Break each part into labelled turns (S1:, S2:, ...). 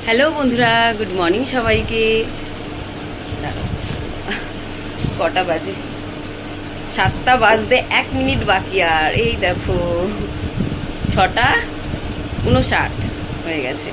S1: Hello বন্ধুরা, good morning সবাইকে। কটা বাজে? 7টা বাজতে 1 মিনিট বাকি। আর এই দেখো 6:59 হয়ে গেছে।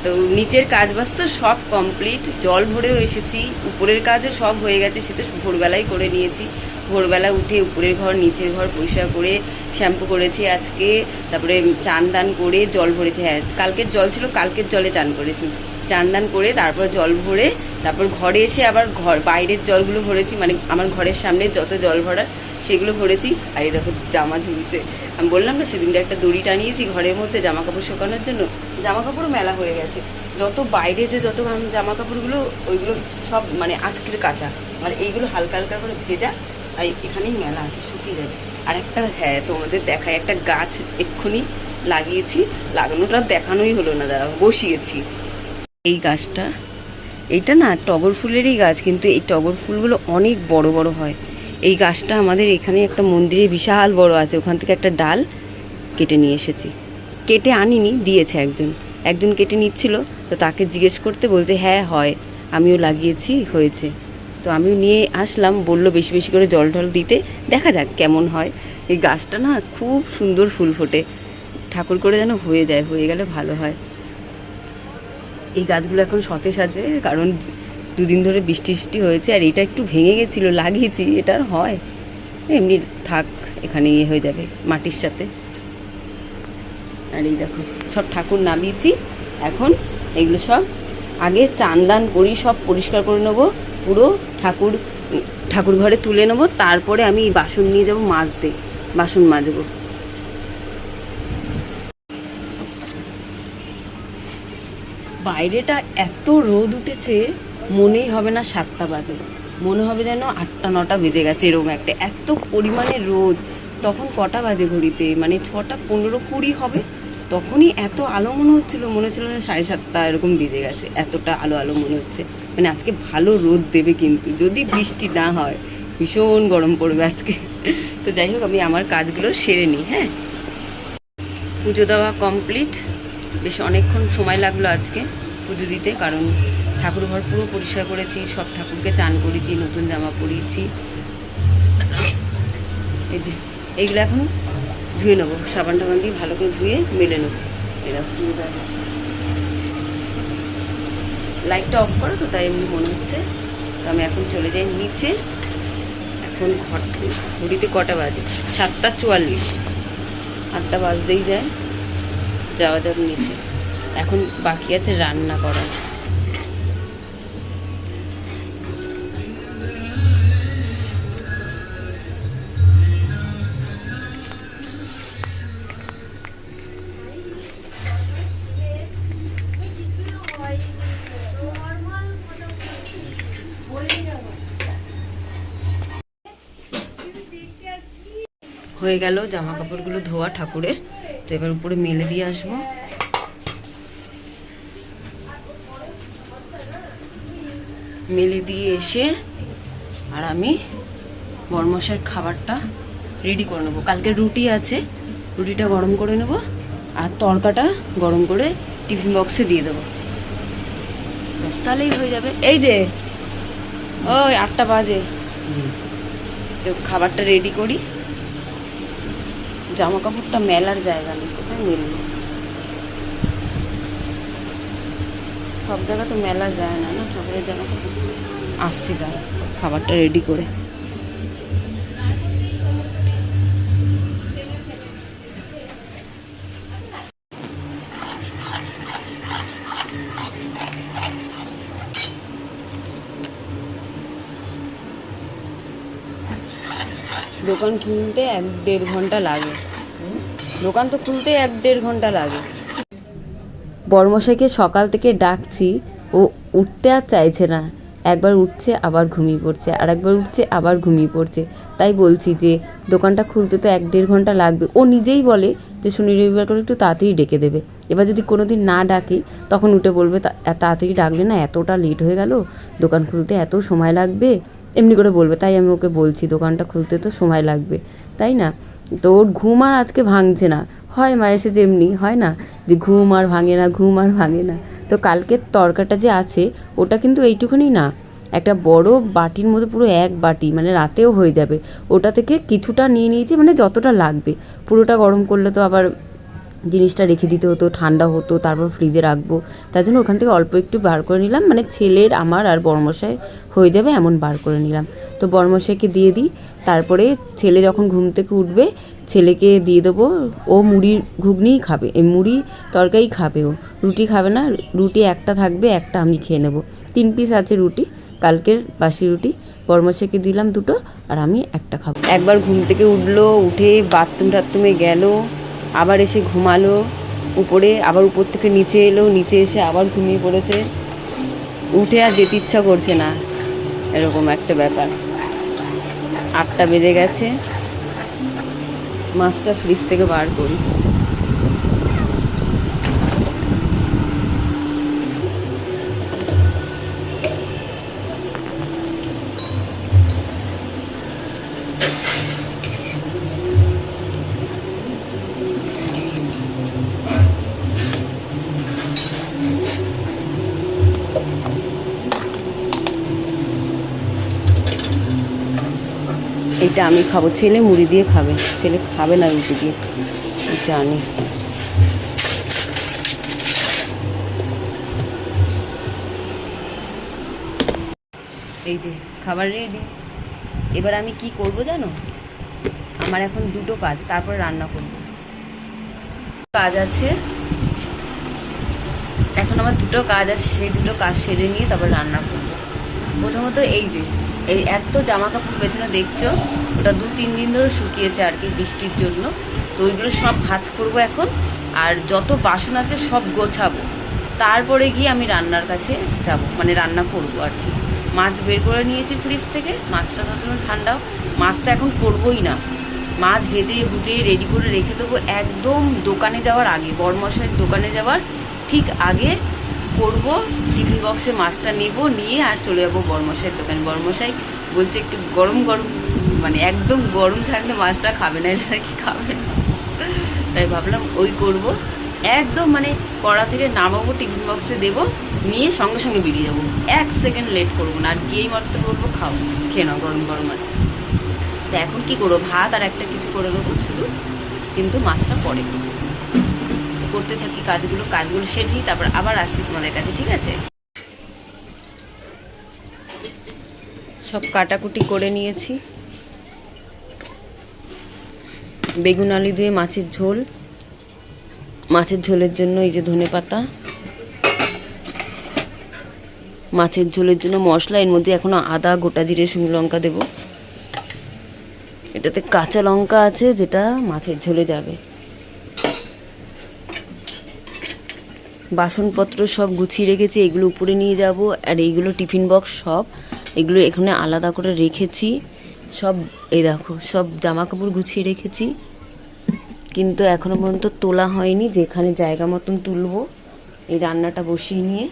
S1: তো নিচের কাজ বাজ তো সব কমপ্লিট, জল ভরেও এসেছি, উপরের কাজও সব হয়ে গেছে, সে তো ভোরবেলায় করে নিয়েছি। ভোরবেলা উঠে উপরের ঘর নিচের ঘর পরিষ্কার করে শ্যাম্পু করেছি আজকে, তারপরে চান দান করে জল ভরেছি। হ্যাঁ, কালকের জল ছিল, কালকের জলে চান করেছি। চান দান করে তারপর জল ভরে তারপর ঘরে এসে আবার বাইরের জলগুলো ভরেছি, মানে আমার ঘরের সামনে যত জল ভরার সেগুলো ভরেছি। আর এই দেখো জামা ঝুলছে। আমি বললাম না সেদিনটা একটা দড়ি টানিয়েছি ঘরের মধ্যে জামা কাপড় শুকানোর জন্য, জামা কাপড়ও মেলা হয়ে গেছে। যত বাইরে যে যত জামা কাপড়গুলো ওইগুলো সব মানে আজকের কাঁচা, আর এইগুলো হালকা হালকা করে ভেজা, আর এখানেই মেলা আছে, শুকিয়ে যাবে। আর একটা, হ্যাঁ তোমাদের দেখায়, একটা গাছ এক্ষুনি লাগিয়েছি, লাগানোটা দেখানোই হলো না, দাঁড়াও বসিয়েছি। এই গাছটা, এইটা না টগর ফুলেরই গাছ, কিন্তু এই টগর ফুলগুলো অনেক বড় বড় হয়। এই গাছটা আমাদের এখানে একটা মন্দিরে বিশাল বড় আছে, ওখান থেকে একটা ডাল কেটে নিয়ে এসেছি। কেটে আনিনি, দিয়েছে একজন কেটে নিচ্ছিল, তো তাকে জিজ্ঞেস করতে বলছে হ্যাঁ হয়, আমিও লাগিয়েছি, হয়েছে। তো আমিও নিয়ে আসলাম, বললো বেশি বেশি করে জল টল দিতে, দেখা যাক কেমন হয়। এই গাছটা না খুব সুন্দর ফুল ফোটে, ঠাকুর করে যেন হয়ে যায়, হয়ে গেলে ভালো হয়। এই গাছগুলো এখন সতেজ আছে, কারণ দুদিন ধরে বৃষ্টি হয়েছে, আর এটা একটু ভেঙে গেছিলো, লাগিয়েছি, এটা আর হয় এমনি থাক, এখানে ইয়ে হয়ে যাবে মাটির সাথে। আর এই দেখো সব ঠাকুর নামিয়েছি, এখন এগুলো সব আগে চান দান করি, সব পরিষ্কার করে নেবো, পুরো ঠাকুর ঘরে তুলে নেবো, তারপরে আমি বাসন নিয়ে যাবো মাজতে, বাসন মাজবো। বাইরেটা এত রোদ উঠেছে, মনেই হবে না 7টা বাজে, মনে হবে যেন 8টা 9টা বেজে গেছে, এরকম একটা এত পরিমাণে রোদ। তখন কটা বাজে ঘড়িতে, মানে 6:15-20 হবে, তখনই এত আলো মনে হচ্ছিল না 7:30 এরকম বেজে গেছে, এতটা আলো আলো মনে হচ্ছে। মানে আজকে ভালো রোদ দেবে, কিন্তু যদি বৃষ্টি না হয় ভীষণ গরম পড়বে আজকে। তো যাই হোক, আমি আমার কাজগুলো সেরে নিই। হ্যাঁ, পুজো দেওয়া কমপ্লিট, বেশ অনেকক্ষণ সময় লাগলো আজকে পুজো দিতে, কারণ ঠাকুর ঘর পুরো পরিষ্কার করেছি, সব ঠাকুরকে চান করেছি, নতুন জামা পরিয়েছি। এই যে এইগুলো এখন ধুয়ে নেবো, সাবান টাবান দিয়ে ভালো করে ধুয়ে মেলে নেবো। এরা পুজো দেওয়া হচ্ছে, লাইটটা অফ করো তো, তাই এমনি মনে হচ্ছে। তো আমি এখন চলে যাই নিচে। এখন ঘড়িতে কটা বাজে? 7:44, 8টা বাজতেই যায়, যাওয়া যাক নিচে। এখন বাকি আছে রান্না করা। হয়ে গেল জামা কাপড়গুলো ধোয়া ঠাকুরের, তো এবার উপরে মেলে দিয়ে আসবো। মেলে দিয়ে এসে আর আমি বড়মশাইয়ের খাবারটা রেডি করে নেবো। কালকে রুটি আছে, রুটিটা গরম করে নেবো, আর তড়কাটা গরম করে টিফিন বক্সে দিয়ে দেবো, ব্যাস তাহলেই হয়ে যাবে। এই যে ওই 8টা বাজে, তো খাবারটা রেডি করি। জামা কাপড়টা মেলার জায়গা নেই, কোথায় মেলবো? সব জায়গা তো মেলা যায় না, না ঠাকুরের জামা কাপড়। আসছি, দাঁড়া খাবারটা রেডি করে। দোকান খুলতে 1-1.5 ঘন্টা লাগে, দোকান তো খুলতে 1-1.5 ঘন্টা লাগে। বড়মশাইকে সকাল থেকে ডাকছি, ও উঠতে আর চাইছে না, একবার উঠছে আবার ঘুমিয়ে পড়ছে, আর একবার উঠছে আবার ঘুমিয়ে পড়ছে। তাই বলছি যে দোকানটা খুলতে তো 1-1.5 ঘন্টা লাগবে। ও নিজেই বলে যে শনি রবিবার করে একটু তাড়াতাড়ি ডেকে দেবে। এবার যদি কোনো দিন না ডাকি, তখন উঠে বলবে তাড়াতাড়ি ডাকলে না এতটা লেট হয়ে গেল, দোকান খুলতে এত সময় লাগবে, এমনি করে বলবে। তাই আমি ওকে বলছি দোকানটা খুলতে তো সময় লাগবে, তাই না? তো ওর ঘুম আর আজকে ভাঙছে না, হয় মায়ের সে যেমনি হয় না, যে ঘুম আর ভাঙে না, ঘুম আর ভাঙে না। তো কালকের তরকাটা যে আছে ওটা কিন্তু এইটুকুনি না, একটা বড় বাটির মধ্যে পুরো এক বাটি, মানে রাতেও হয়ে যাবে। ওটা থেকে কিছুটা নিয়ে নিয়েছি, মানে যতটা লাগবে। পুরোটা গরম করলে তো আবার জিনিসটা রেখে দিতে হতো, ঠান্ডা হতো, তারপর ফ্রিজে রাখবো। তার জন্য ওখান থেকে অল্প একটু বার করে নিলাম, মানে ছেলের, আমার আর বড়মশাই হয়ে যাবে এমন বার করে নিলাম। তো বড়মশাইকে দিয়ে দিই। তারপরে ছেলে যখন ঘুম থেকে উঠবে ছেলেকে দিয়ে দেবো। ও মুড়ির ঘুগনিই খাবে, এই মুড়ি তরকারি খাবে, ও রুটি খাবে না। রুটি একটা থাকবে, একটা আমি খেয়ে নেবো। 3 পিস আছে রুটি, কালকের বাসি রুটি। বড়মশাইকে দিলাম 2টো, আর আমি একটা খাবো। একবার ঘুম থেকে উঠলো, উঠে বাথরুমে গেল, আবার এসে ঘুমালো উপরে, আবার উপর থেকে নিচে এলো, নিচে এসে আবার ঘুমিয়ে পড়েছে। উঠে আর যেতে ইচ্ছা করছে না, এরকম একটা ব্যাপার। 8টা বেজে গেছে, মাছটা ফ্রিজ থেকে বার করি। এটা আমি খাবো, ছেলে মুড়ি দিয়ে খাবে, ছেলে খাবে না রুটি দিয়ে, জানি। এই যে খাবার রেডি। এবার আমি কি করব জানো, আমার এখন 2টো কাজ, তারপরে রান্না করব। কাজ আছে এখন, আমার 2টো কাজ আছে, সেই 2টো কাজ সেরে নিয়ে তারপর রান্না করব। প্রথমত এই যে এই এত জামা কাপড় পেছনে দেখছো, ওটা 2-3 দিন ধরে শুকিয়েছে আর কি, বৃষ্টির জন্য। তো ওইগুলো সব ভাঁজ করব এখন, আর যত বাসন আছে সব গোছাবো। তারপরে গিয়ে আমি রান্নার কাছে যাব, মানে রান্না করব আর কি। মাছ বের করে নিয়েছি ফ্রিজ থেকে, মাছটা যতক্ষণ ঠান্ডাও, মাছটা এখন করবই না। মাছ ভেজে ভুজে রেডি করে রেখে দেবো, একদম দোকানে যাওয়ার আগে, বড়মশাইয়ের দোকানে যাওয়ার ঠিক আগে করব। টিফিন বক্সে মাছটা নেব, নিয়ে আর চলে যাবো বড়মশাইয়ের দোকানে। বড়মশাই বলছে একটু গরম গরম, মানে একদম গরম থাকলে মাছটা খাবে না, এটা কি খাবে, তাই ভাবলাম ওই করব। একদম মানে কড়া থেকে নামাবো, টিফিন বক্সে দেবো, নিয়ে সঙ্গে সঙ্গে বেরিয়ে যাবো, 1 সেকেন্ড লেট করবো না। আর গিয়েই মাত্র বলবো খাও, খেয়ে নাও, গরম গরম আছে। তো এখন কি করবো, ভাত আর একটা কিছু করে দেবো শুধু, কিন্তু মাছটা পরে করবো। করতে থাকি কাজগুলো সেরে নিই, তারপর আবার আসছি তোমাদের কাছে, ঠিক আছে? সব কাটাকুটি করে নিয়েছি। বেগুন আলু দিয়ে মাছের ঝোল, মাছের ঝোলের জন্য এই যে ধনেপাতা, মাছের ঝোলের জন্য মশলা, এর মধ্যে এখনো আদা, গোটা জিরে, শুকনো লঙ্কা দেবো। এটাতে কাঁচা লঙ্কা আছে, যেটা মাছের ঝোলে যাবে। বাসনপত্র সব গুছিয়ে রেখেছি, এগুলো উপরে নিয়ে যাব। আর এইগুলো টিফিন বক্স সব, এগুলো এখানে আলাদা করে রেখেছি সব। এই দেখো সব জামা কাপড় গুছিয়ে রেখেছি, কিন্তু এখনো পর্যন্ত তোলা হয়নি, যেখানে জায়গা মতন তুলবো। এই রান্নাটা বসিয়ে নিয়ে,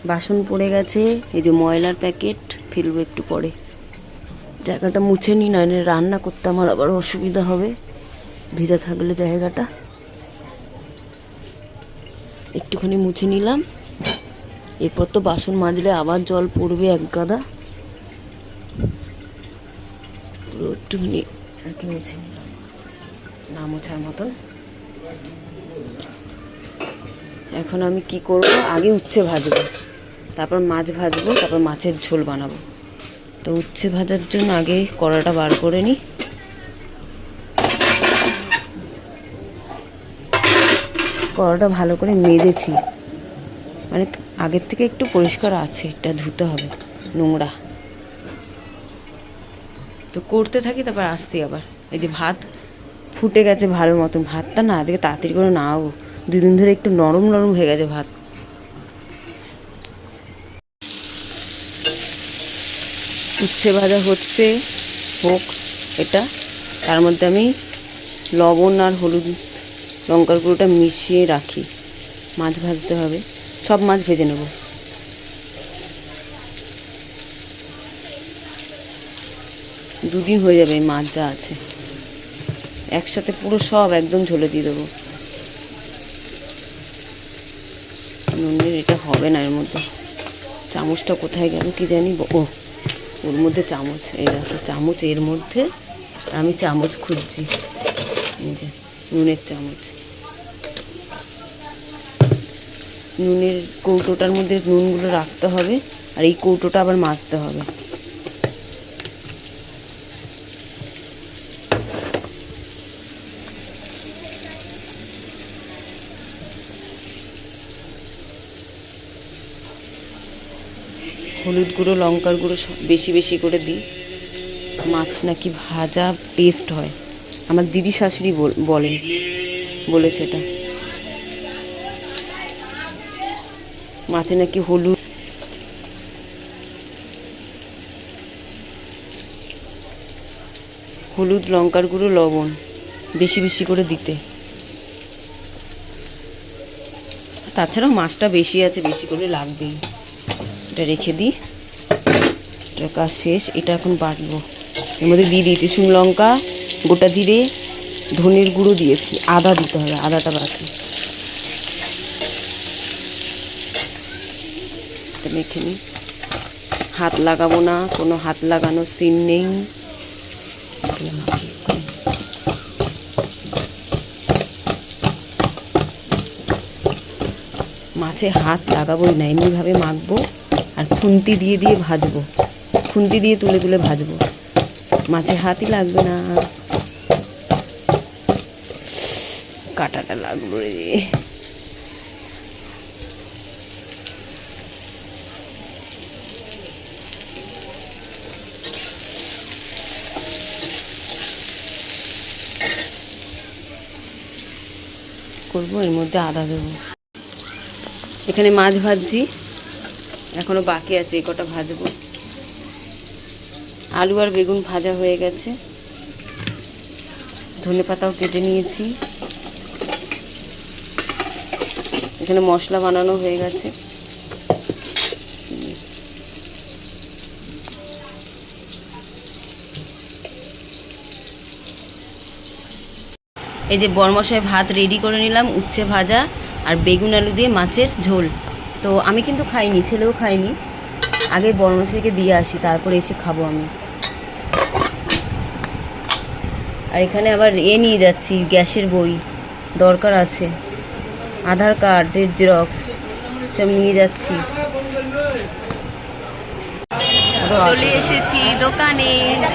S1: বাসন পড়ে গেছে, এই যে ময়লার প্যাকেট ফেলবো একটু পরে। জায়গাটা মুছে নিই, না রান্না করতে আমার আবার অসুবিধা হবে, ভেজা থাকলে জায়গাটা। একটুখানি মুছে নিলাম, এরপর তো বাসন মাজলে আবার জল পড়বে এক গাদা, পুরো একটুখানি মুছে নিলাম, না মোছার মতন। এখন আমি কি করব, আগে উচ্ছে ভাজবো, তারপর মাছ ভাজবো, তারপর মাছের ঝোল বানাবো। তো উচ্ছে ভাজার জন্য আগে কড়াটা বার করে নিই। কড়াটা ভালো করে মেজেছি, মানে আগের থেকে একটু পরিষ্কার আছে, এটা ধুতে হবে, নোংরা। তো করতে থাকি, তারপর আসছি আবার। এই যে ভাত ফুটে গেছে ভালো মতন, ভাতটা না আজকে তাড়াতাড়ি করে নাও, 2 দিন ধরে একটু নরম নরম হয়ে গেছে ভাত। উচ্ছে ভাজা হচ্ছে, হোক এটা। তার মধ্যে আমি লবণ আর হলুদ লঙ্কার গুঁড়োটা মিশিয়ে রাখি, মাছ ভাজতে হবে, সব মাছ ভেজে নেব। দুদিন হয়ে যাবে এই মাছ যা আছে, একসাথে পুরো সব একদম ঝোলে দিয়ে দেবো। নুনের এটা হবে না, এর মধ্যে চামচটা কোথায় গেল কি জানি। ও ওর মধ্যে চামচ, এই দেখো চামচ এর মধ্যে, আমি চামচ খুঁজছি, এই যে নুনের চামচ। নুনের কৌটোটার মধ্যে নুনগুলো রাখতে হবে, আর এই কৌটোটা আবার মাজতে হবে। হলুদ গুঁড়ো, লঙ্কার গুঁড়ো সব বেশি বেশি করে দিই। মাছ নাকি ভাজা টেস্ট হয়, আমার দিদি শাশুড়ি বলেছে এটা। মাছে নাকি হলুদ লঙ্কার গুঁড়ো লবণ বেশি বেশি করে দিতে। তাছাড়াও মাছটা বেশি আছে, বেশি করে লাগবেই। এটা রেখে দিই, এটা কাজ শেষ। এটা এখন বাটবো। এর মধ্যে দিয়ে দিয়েছি শুকনো লঙ্কা, গোটা জিরে, ধনের গুঁড়ো দিয়েছি, আদা দিতে হবে, আদাটা বাকি। মেখে নিই, হাত লাগাবো না, কোনো হাত লাগানোর সিন নেই। মাছে হাত লাগাবোই না, এমনিভাবে মাখবো আর খুন্তি দিয়ে দিয়ে ভাজবো, খুন্তি দিয়ে তুলে তুলে ভাজবো, মাছে হাতই লাগবে না। কাটাটা লাগলো রে। করবো, এর মধ্যে আদা দেবো। এখানে মাছ ভাজছি, এখনো বাকি আছে, এই কটা ভাজবো। আলু আর বেগুন ভাজা হয়ে গেছে, ধনেপাতাও কেটে নিয়েছি। এখানে মশলা বানানো হয়ে গেছে। এই যে বরমশাই ভাত রেডি করে নিলাম, উচ্ছে ভাজা আর বেগুন আলু দিয়ে মাছের ঝোল। তো আমি কিন্তু খাইনি, ছেলেও খাইনি, আগে বরমশাইকে দিয়ে আসি, তারপরে এসে খাবো আমি। আর এখানে আবার নিয়ে যাচ্ছি, গ্যাসের বই দরকার আছে, আধার কার্ডের জেরক্স সব নিয়ে যাচ্ছি। চলে এসেছি দোকানে,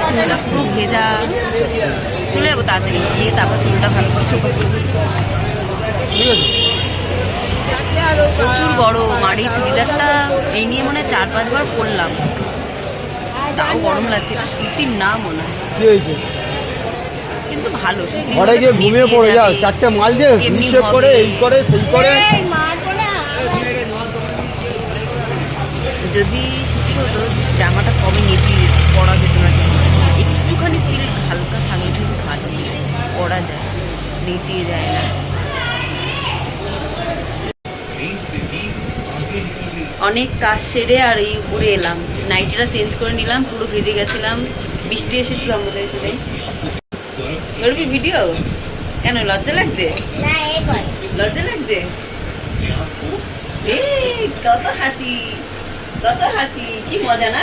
S1: চুলটা খুব ভেজা, চলে যাবো তাড়াতাড়ি গিয়ে, তারপর চুলটা ভালো করে শুকাবো। প্রচুর গরম, আর এই চুড়িদারটা এই নিয়ে মনে হয় 4-5 বার পরলাম, তাও গরম লাগছে। এটা সুতির না মনে হয়, কিন্তু ভালো।
S2: ঘরে গিয়ে ঘুমিয়ে পড়ে যাও, 4টে মাল দিয়ে হিসেব করে এই করে সেই করে।
S1: যদি সত্যি হতো জামাটা কবে নেটি পরা যেত না, একটুখানি সিল্ক হালকা থাকলে কিন্তু ভালো পরা যায়, নেটিয়ে যায় না। অনেক কাজ সেরে আর এই উপরে এলাম, নাইটিটা চেঞ্জ করে নিলাম, পুরো ভিজে গেছিলাম, বৃষ্টি এসেছিল আমাদের এখানে। করবি ভিডিও? কেন লজ্জা লাগছে? লজ্জা লাগছে? কত হাসি, কত হাসি, কি মজা না?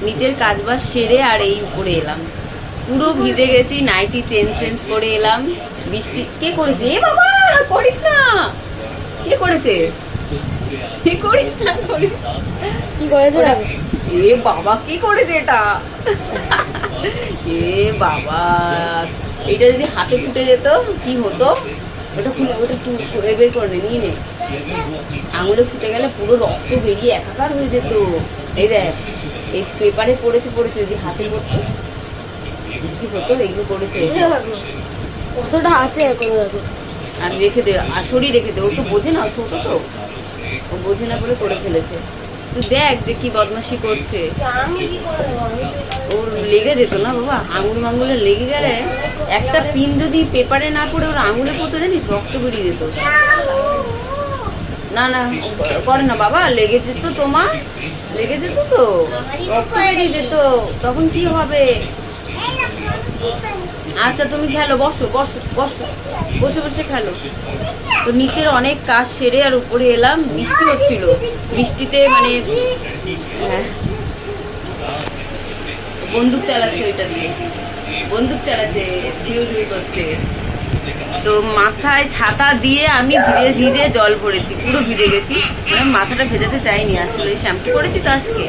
S1: নিচের কাজবাজ সেরে আর এই উপরে এলাম, পুরো ভিজে গেছি, নাইটি চেঞ্জ করে এলাম। বৃষ্টি কে করেছে? এ বাবা করিস না, কে করেছে? করিস না, করিস কি করেছে? এ বাবা কি করেছে এটা? এ বাবা, এটা যদি হাতে ফুটে যেত কি হতো? ওটা খুলে, ওটা বের করে নিয়ে নে, আঙুলে ফুটে গেলে পুরো রক্ত বেরিয়ে একাকার হয়ে যেত। এই দেখ, এই পেপারে পড়েছে, যদি হাতে পড়তো কি হতো? এইগুলো করেছে,
S3: কতটা আছে
S1: আর রেখে দে, আসরই রেখে দে। ও তো বোঝে না, ছোট তো, ও বোঝে না বলে করে ফেলেছে। তুই দেখ যে কি বদমাশি করছে। ওর লেগে যেত না বাবা, আঙুল মাঙ্গুলে লেগে গেলে, একটা পিন যদি পেপারে না পড়ে ওর আঙুলে পড়তো, জানিস রক্ত বেরিয়ে যেত। না না করে না বাবা, লেগে যেত, তোমার লেগে যেত তো, রক্ত বেরিয়ে যেত, তখন কি হবে? আচ্ছা তুমি খেলো, বসো বসো বসো, বসে বসে খেলো। তো নিচের অনেক কাজ সেরে আর উপরে এলাম, বৃষ্টি হচ্ছিল, বৃষ্টিতে মানে হ্যাঁ, বন্দুক চালাচ্ছে, ওইটা দিয়ে বন্দুক চালাচ্ছে, ঢিউ ঢিউ করছে। তো মাথায় ছাতা দিয়ে আমি ভিজে ভিজে জল ভরেছি, পুরো ভিজে গেছি। মাথাটা ভেজাতে চাইনি, আসলে শ্যাম্পু করেছি তো আজকে,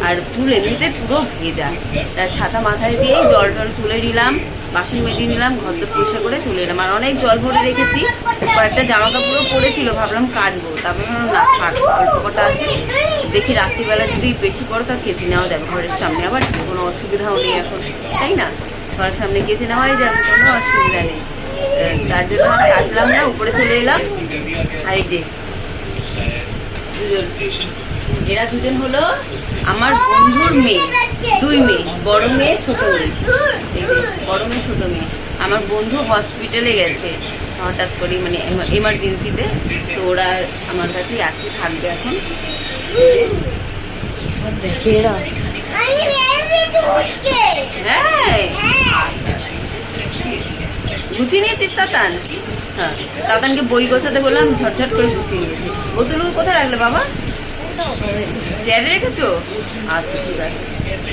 S1: আর চুল এমনিতে পুরো ভেজা। তার ছাতা মাথায় দিয়ে জল টল তুলে নিলাম, বাসন মেজে নিলাম, ঘর দর পরিষ্কার করে চলে এলাম। আর অনেক জল ভরে রেখেছি, কয়েকটা জামা কাপড়ও পরেছিল, ভাবলাম কাচবো, তারপর না থাক, অল্প কটা আছে, দেখি রাত্রিবেলা যদি বেশি পড়ো তা কেচে নেওয়া যাবে ঘরের সামনে, আবার কোনো অসুবিধাও নেই এখন, তাই না? ঘরের সামনে কেচে নেওয়াই যাবে, কোনো অসুবিধা নেই। তার জন্য আর কাচলাম না, উপরে চলে এলাম। আর এই যে দুজন, এরা দুজন হলো আমার বন্ধুর মেয়ে, দুই মেয়ে, বড় মেয়ে ছোট মেয়ে। এই যে বড় মেয়ে ছোট মেয়ে, আমার বন্ধু হসপিটালে গেছে হঠাৎ করে, মানে এমার্জেন্সিতে, তো ওরা আমার কাছেই আছে, থাকবে এখন।
S3: সব দেখে এরা।
S1: হ্যাঁ গুছিয়ে নিয়েছিস তাতান? হ্যাঁ, তাতানকে বই গোছাতে বললাম, ঝটঝট করে গুছিয়ে নিয়েছি। বোতলগুলো কোথায় রাখলে বাবা? চেয়ারে রেখেছো? আচ্ছা ঠিক আছে।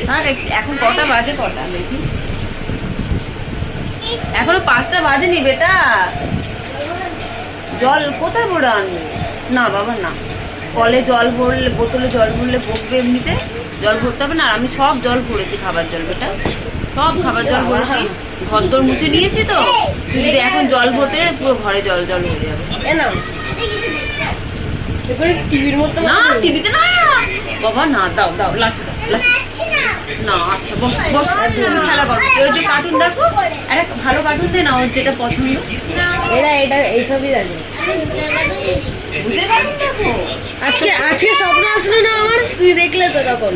S1: হ্যাঁ, এখন কটা বাজে, কটা দেখি, এখনো 5টা বাজেনি বেটা। জল কোথায় ভরে আনবে? না বাবা না, কলে জল ভরলে, বোতলে জল ভরলে পড়বে, এমনিতে জল ভরতে হবে না। আর আমি সব জল ভরেছি, খাবার জল বেটা, সব খাবার জল ভরেছি, ঘর দর মুছে নিয়েছি। তো তুই যদি এখন জল ভরতে যাস, পুরো ঘরে জল জল হয়ে যাবে।
S3: টিভির মতো
S1: না, টিভিতে না বাবা, না, দাও দাও, লাঠি দাও, লাঠি না। আচ্ছা বস বস, তুমি খেলা করো, ওই যে কার্টুন দেখো, একটা ভালো কার্টুন দে না, ওর যেটা পছন্দ।
S3: এরা এটা এইসবই জানে।
S1: ভূতের কার্টুন দেখো।
S3: আজকে আজকে স্বপ্ন আসলো না আমার, তুই দেখলে তো তখন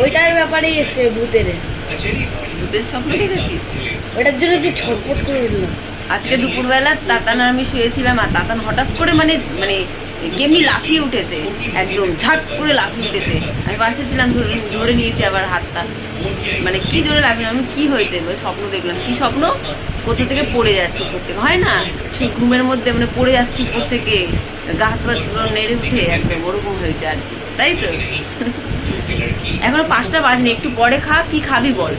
S3: ওইটার ব্যাপারেই এসছে, ভূতের
S1: ভূতের স্বপ্ন দেখেছিস?
S3: ওইটার জন্য যে ছটফট করে উঠলাম।
S1: আজকে দুপুরবেলা তাতান আর আমি শুয়েছিলাম, আর তাতান হঠাৎ করে মানে মানে কেমনি লাফিয়ে উঠেছে, একদম ঝাট করে লাফিয়ে উঠেছে। আমি পাশে ছিলাম, ধরে নিয়েছি আবার হাতটা, মানে কি জোরে লাফিয়ে, আমি কি হয়েছে স্বপ্ন দেখলাম, কি স্বপ্ন, কোথা থেকে পড়ে যাচ্ছে উপর থেকে, হয় না ঘুমের মধ্যে, মানে পড়ে যাচ্ছি উপর থেকে, গা হাত পা পুরো নেড়ে উঠে একদম ওরকম হয়েছে আর কি, তাই তো। এখনো 5টা বাজেনি, একটু পরে খা, কি খাবি বল?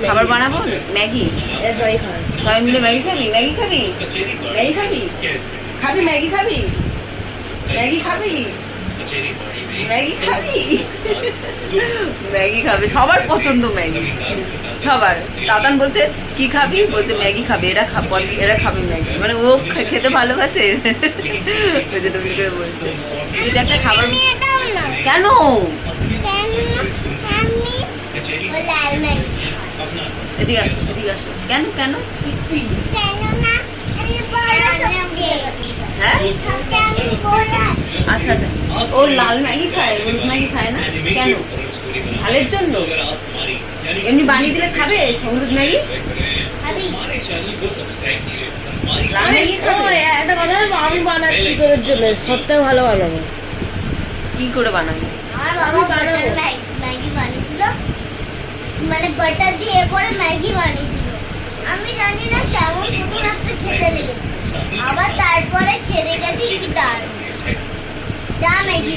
S1: খাবার বানাবো, ম্যাগি,
S3: সবাই খায়।
S1: সবাই মিলে ম্যাগি খাবি? ম্যাগি খাবি? ম্যাগি খাবি? খাবি ম্যাগি খাবি? ম্যাগি খাবি? ম্যাগি খাবি? ম্যাগি খাবে, সবার পছন্দ ম্যাগি, সবার। তাতান বলছে কি খাবি, বলছে ম্যাগি খাবে, এরা এরা খাবে ম্যাগি, মানে ও খেতে ভালোবাসে, ওই জন্য করে বলছে এটা একটা খাবার। কেন? এদিকে আসো, এদিকে আসো। কেন কেন? হ্যাঁ আচ্ছা আচ্ছা, ও লাল ম্যাগি খায়, হলুদ ম্যাগি খায় না কেন? ঝালের জন্য? এমনি বানিয়ে দিলে খাবে হলুদ ম্যাগি? লাল ম্যাগি খাবে?
S3: একটা কথা বলবো, আমি বানাচ্ছি তোদের জন্য, সত্যি ভালো বানাবো।
S1: কি করে বানাবি?
S4: ম্যাগি বানিয়েছিল, মানে বাটার দিয়ে পরে ম্যাগি বানিয়েছিল। আমি জানি না কেমন, প্রথম একটা খেতে লেগেছে, আবার তারপরে খেতে গেছি কি তার যা ম্যাগি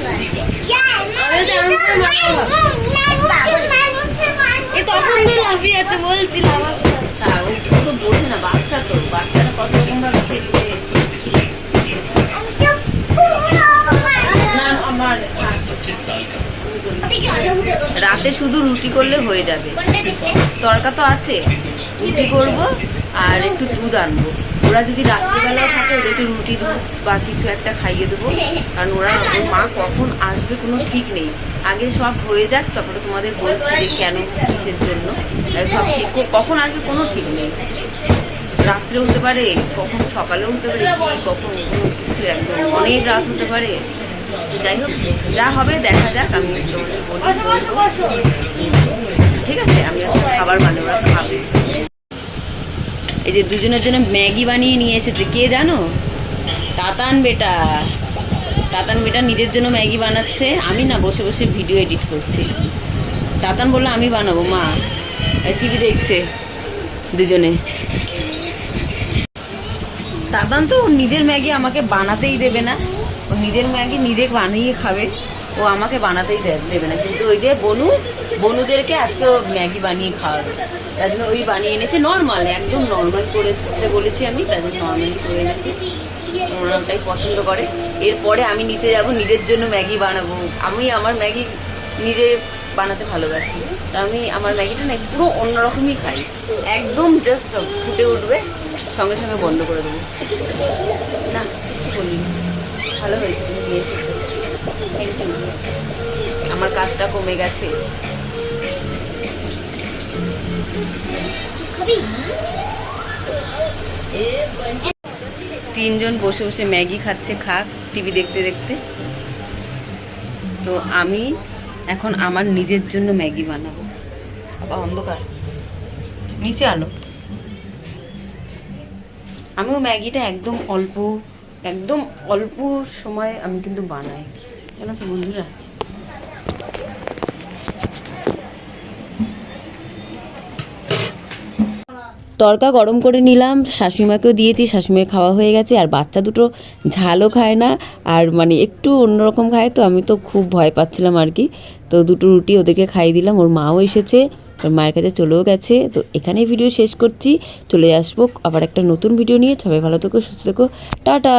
S3: তখন তো লাফিয়ে আছে বলছিলাম।
S1: তো বোঝে না, বাচ্চা তো, বাচ্চারা কত রকম ভাবে খেলবে। না আমার রাতে শুধু রুটি করলে হয়ে যাবে, তরকা তো আছে, রুটি করব আর একটু দুধ আনবো। ওরা যদি রাত্রিবেলাও থাকে, ওদেরকে রুটি দুধ বা কিছু একটা খাইয়ে দেবো, কারণ ওর মা কখন আসবে কোনো ঠিক নেই। আগে সব হয়ে যাক, তারপরে তোমাদের বলছি যে কেন, কিসের জন্য সব ঠিক, কখন আসবে কোনো ঠিক নেই। রাত্রে হতে পারে, কখন সকালেও হতে পারে, কখন কোনো কিছু একদম অনেক রাত হতে পারে। যাই হোক, যা হবে দেখা যাক, আমি তোমাদের বলি, ঠিক আছে? আমি খাবার বানাবো, ওরা খাবে। এই যে দুজনের জন্য ম্যাগি বানিয়ে নিয়ে এসেছে, কে জানো? তাতান বেটা। তাতান বেটা নিজের জন্য ম্যাগি বানাচ্ছে, আমি না বসে বসে ভিডিও এডিট করছি। তাতান বললো আমি বানাবো, মা টিভি দেখছে, দুজনে। দাদান তো ওর নিজের ম্যাগি আমাকে বানাতেই দেবে না, ও নিজের ম্যাগি নিজে বানিয়ে খাবে, ও আমাকে বানাতেই দেবে না। কিন্তু ওই যে বনুদেরকে আজকে ও ম্যাগি বানিয়ে খাওয়াবে, তার জন্য ওই বানিয়ে এনেছে নর্মাল, একদম নর্মাল করে দিতে বলেছি আমি, তার জন্য নর্মালি করে এনেছি, ওরা ওটাই পছন্দ করে। এরপরে আমি নিচে যাব, নিজের জন্য ম্যাগি বানাবো। আমি আমার ম্যাগি নিজে বানাতে ভালোবাসি, তা আমি আমার ম্যাগিটা না পুরো অন্যরকমই খাই, একদম জাস্ট ফুটে উঠবে সঙ্গে সঙ্গে বন্ধ করে দেবো। না কিছু বলিনি, ভালো হয়েছে তুমি নিয়ে এসেছো, থ্যাংক ইউ। আমার কাজটা কমে গেছে। তিনজন বসে বসে ম্যাগি খাচ্ছে, খাক টিভি দেখতে দেখতে। তো আমি এখন আমার নিজের জন্য ম্যাগি বানাবো। আবার অন্ধকার, নিচে আলো। আমিও ম্যাগিটা একদম অল্প সময় আমি কিন্তু বানাই, জানো তো বন্ধুরা। তড়কা গরম করে নিলাম, শাশুড়িমাকেও দিয়েছি, শাশুড়িমার খাওয়া হয়ে গেছে। আর বাচ্চা দুটো ঝালও খায় না, আর মানে একটু অন্যরকম খায়, তো আমি তো খুব ভয় পাচ্ছিলাম আর কি। তো দুটো রুটি ওদেরকে খাইয়ে দিলাম, ওর মাও এসেছে, ওর মায়ের কাছে চলেও গেছে। তো এখানেই ভিডিও শেষ করছি, চলে আসবো আবার একটা নতুন ভিডিও নিয়ে। সবাই ভালো থেকো, সুস্থ থেকো, টাটা।